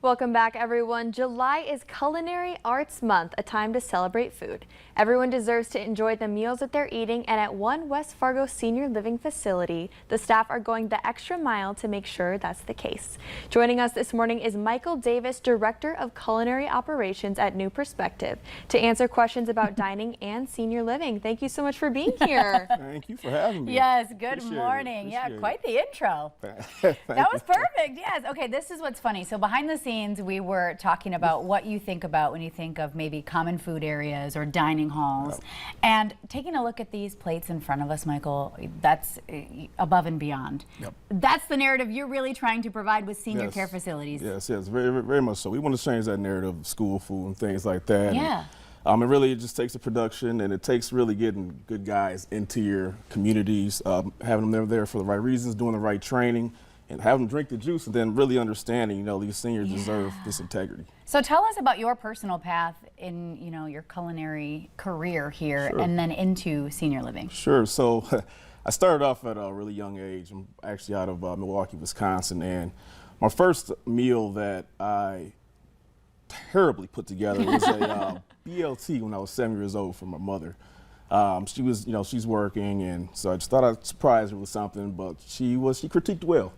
Welcome back, everyone. July is Culinary Arts Month, a time to celebrate food. Everyone deserves to enjoy the meals that they're eating, and at one West Fargo senior living facility, the staff are going the extra mile to make sure that's the case. Joining us this morning is Michael Davis, Director of Culinary Operations at New Perspective, to answer questions about dining and senior living. Thank you so much for being here. Thank you for having me. Yes, good morning. Yeah, quite the intro. That was perfect. Yes. Okay, this is what's funny. So behind the scenes, we were talking about what you think about when you think of maybe common food areas or dining halls. Yep. And taking a look at these plates in front of us, Michael, that's above and beyond. Yep. That's the narrative you're really trying to provide with senior care facilities. Yes, very, very much so. We want to change that narrative of school food and things like that. Yeah. And, it really just takes a production, and it takes really getting good guys into your communities, having them there for the right reasons, doing the right training, and have them drink the juice, and then really understanding, these seniors deserve this integrity. So tell us about your personal path in, your culinary career here, and then into senior living. Sure. So I started off at a really young age. I'm actually out of Milwaukee, Wisconsin, and my first meal that I terribly put together was a BLT when I was 7 years old from my mother. She was, she's working, and so I just thought I'd surprise her with something, but she critiqued well.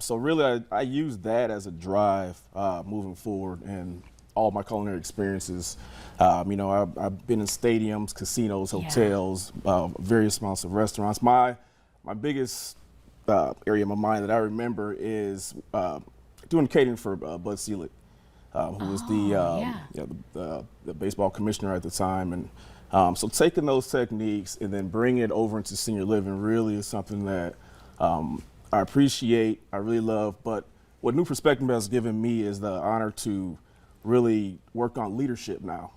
So really, I used that as a drive moving forward and all my culinary experiences. I've been in stadiums, casinos, hotels, various amounts of restaurants. My biggest area in my mind that I remember is doing catering for Bud Selig, who was the baseball commissioner at the time. And so taking those techniques and then bringing it over into senior living really is something that I appreciate, I really love, but what New Perspective has given me is the honor to really work on leadership now.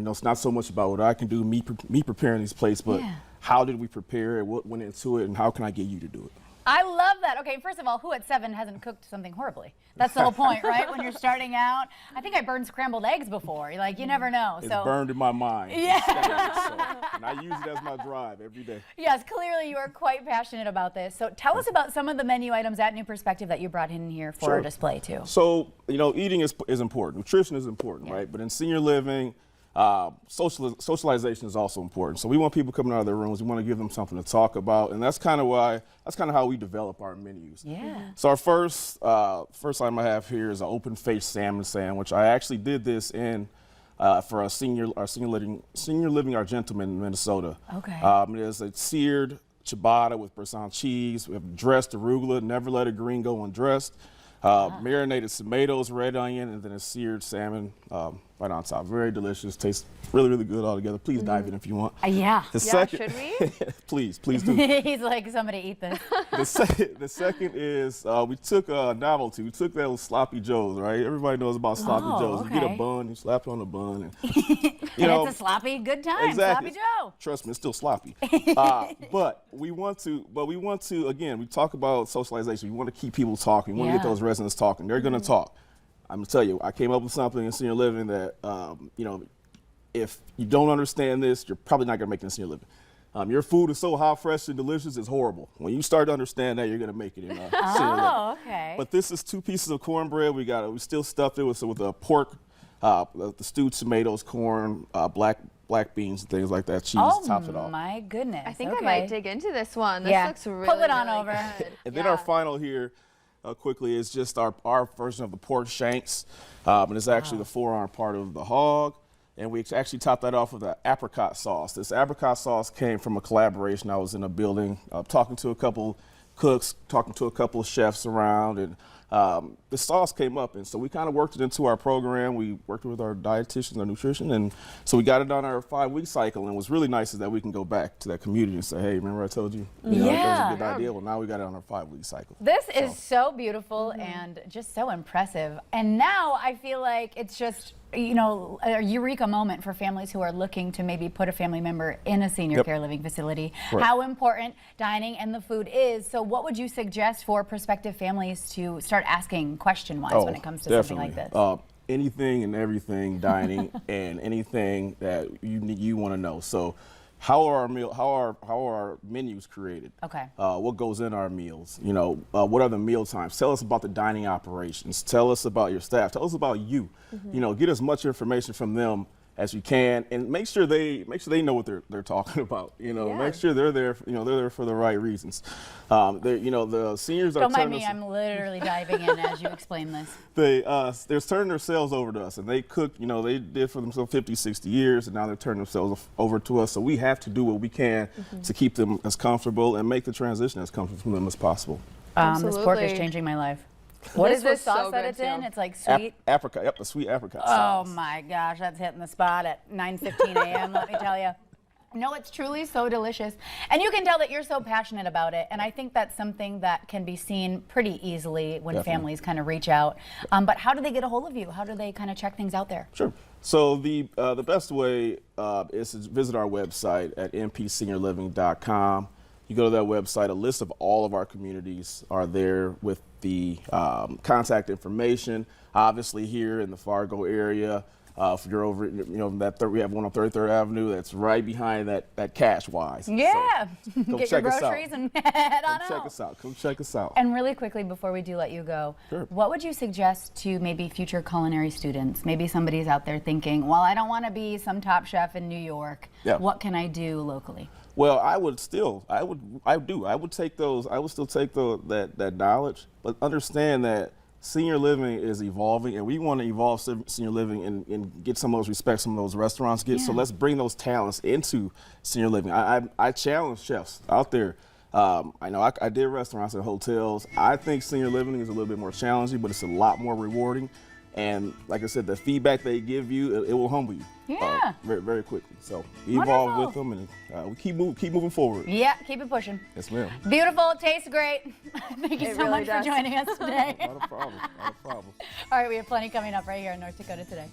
It's not so much about what I can do, me preparing these plates, but how did we prepare it, what went into it, and how can I get you to do it? I love that. Okay, first of all, who at 7 hasn't cooked something horribly? That's the whole point, right? When you're starting out. I think I burned scrambled eggs before. You never know. It's burned in my mind. Yeah. And I use it as my drive every day. Yes, clearly you are quite passionate about this. So tell us about some of the menu items at New Perspective that you brought in here for our display too. So, eating is important. Nutrition is important, right? But in senior living, socialization is also important. So we want people coming out of their rooms. We want to give them something to talk about, and that's kind of how we develop our menus. Yeah. So our first item I have here is an open-faced salmon sandwich. I actually did this for our senior living our gentleman in Minnesota. Okay. It is a seared ciabatta with Brisson cheese. We have dressed arugula. Never let a green go undressed. Marinated tomatoes, red onion, and then a seared salmon right on top. Very delicious. Tastes really, really good all together. Please dive in if you want. Yeah. Should we? Please do. He's like, somebody eat this. The second is we took a novelty. We took those sloppy joes, right? Everybody knows about sloppy joes. Okay. You get a bun, you slap it on the bun, and it's a sloppy good time. Exactly. Sloppy Joe. Trust me, it's still sloppy. But we want to again, we talk about socialization. We want to keep people talking. We want to get those residents talking. They're going to talk. I'm going to tell you, I came up with something in senior living that, if you don't understand this, you're probably not going to make it in senior living. Your food is so hot, fresh, and delicious, it's horrible. When you start to understand that, you're going to make it in senior living. Oh, okay. But this is 2 pieces of cornbread. We still stuffed it with a pork, the stewed tomatoes, corn, black beans, and things like that. Cheese tops it off. Oh my goodness. I think I might dig into this one. This looks really, pull it on really over. Good. And then our final here, quickly, is just our version of the pork shanks. And it's actually the forearm part of the hog. And we actually topped that off with an apricot sauce. This apricot sauce came from a collaboration. I was in a building talking to a couple cooks, talking to a couple of chefs around, and the sauce came up, and so we kind of worked it into our program. We worked with our dietitians, our nutrition, and so we got it on our 5-week cycle. And what's really nice is that we can go back to that community and say, hey, remember I told you? That was a good idea. Well, now we got it on our 5-week cycle. This is so beautiful and just so impressive. And now I feel like it's just, a eureka moment for families who are looking to maybe put a family member in a senior care living facility. Right. How important dining and the food is. So what would you suggest for prospective families to start asking question-wise when it comes to something like this? Anything and everything dining and anything that you want to know. So how are our menus created? Okay. What goes in our meals? You know, what are the meal times? Tell us about the dining operations. Tell us about your staff. Tell us about you. You know, get as much information from them as you can, and make sure they know what they're talking about. You know, Yeah. make sure they're there. You know, they're there for the right reasons. You know, the seniors are. Don't mind turning me, us- I'm literally diving in as you explain this. they're turning themselves over to us, and they cook, you know, they did for themselves 50, 60 years, and now they're turning themselves over to us. So we have to do what we can to keep them as comfortable and make the transition as comfortable for them as possible. This pork is Absolutely. changing my life. What This is this was so sauce that good, it's in? too. It's like sweet. Apricot, yep, the sweet apricot Oh sauce. my gosh, that's hitting the spot at 9:15 a.m. Let me tell you. No, it's truly so delicious. And you can tell that you're so passionate about it. And I think that's something that can be seen pretty easily when Definitely. families kind of reach out. But how do they get a hold of you? How do they kind of check things out there? Sure. So the best way is to visit our website at mpseniorliving.com. You go to that website, a list of all of our communities are there with the contact information. Obviously here in the Fargo area, if you're over, you know, we have one on 33rd Avenue that's right behind that Cash Wise. Yeah. So, Get your check us out. groceries and head on Come check out. us out. Come check us out. And really quickly before we do let you go, Sure. what would you suggest to maybe future culinary students? Maybe somebody's out there thinking, well, I don't want to be some top chef in New York. Yeah. What can I do locally? Well, I would still take that knowledge, but understand that senior living is evolving, and we want to evolve senior living and get some of those respect some of those restaurants get. So Yeah. let's bring those talents into senior living. I challenge chefs out there. I know I did restaurants and hotels. I think senior living is a little bit more challenging, but it's a lot more rewarding. And like I said, the feedback they give you, it will humble you. Yeah. Very, very quickly. So we evolve Wonderful. with them, and we keep moving forward. Yeah, keep it pushing. Yes, ma'am. Beautiful, it tastes great. Thank you It so really much does. for joining us today. Not a problem. Not a problem. All right, we have plenty coming up right here in North Dakota Today.